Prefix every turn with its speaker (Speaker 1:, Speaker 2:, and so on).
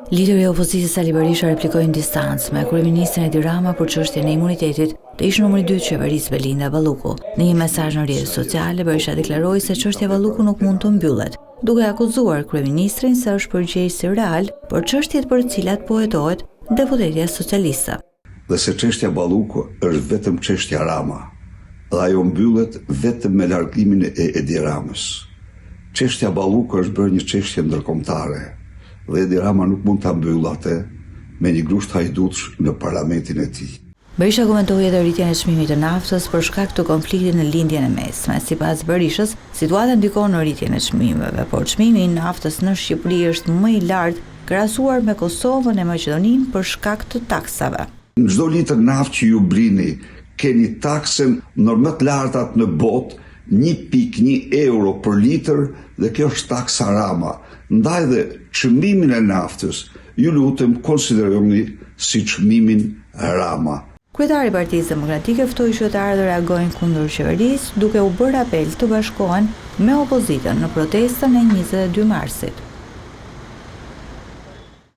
Speaker 1: Lideri i opozitës Ali Berisha replikoi në distancë me kryeministrin Edi Rama për çështjen e imunitetit të ish numri 2 të qeverisë Belinda Balluku. Në një mesazh në rrjetet sociale, Berisha deklaroi se çështja e Balluku nuk mund të mbyllet, duke akuzuar kryeministrin se është përgjegjës real për çështjet për të cilat po hetohet deputetja socialiste.
Speaker 2: Dhe se çështja Balluku është vetëm çështja Rama, dhe ajo mbyllet vetëm me largimin e Edi Ramës. Çështja Balluku është bërë një çështje ndërkombëtare dhe Edi Rama nuk mund ta mbyllë atë me një grusht hajdutsh në parlamentin e tij.
Speaker 1: Berisha komentoi edhe rritjen e çmimit të naftës për shkak të konfliktit në lindjen e mesme. Sipas Berishës, situata ndikon në rritjen e çmimeve, por çmimi i naftës në Shqipëri është më i lartë krahasuar me Kosovën e Maqedoninë për shkak të taksave.
Speaker 2: Në çdo litër naftë që ju blini, keni taksën më të lartat në botë, 1.1 euro për litër, dhe kjo është taksa Rama. Ndaj dhe çmimin e naftës, ju lutem konsideroni si çmimin Rama.
Speaker 1: Kryetari i Partisë Demokratike ftoi qytetarët të reagojnë kundër qeverisë, duke u bërë apel të bashkohen me opozitën në protestën e 22 marsit.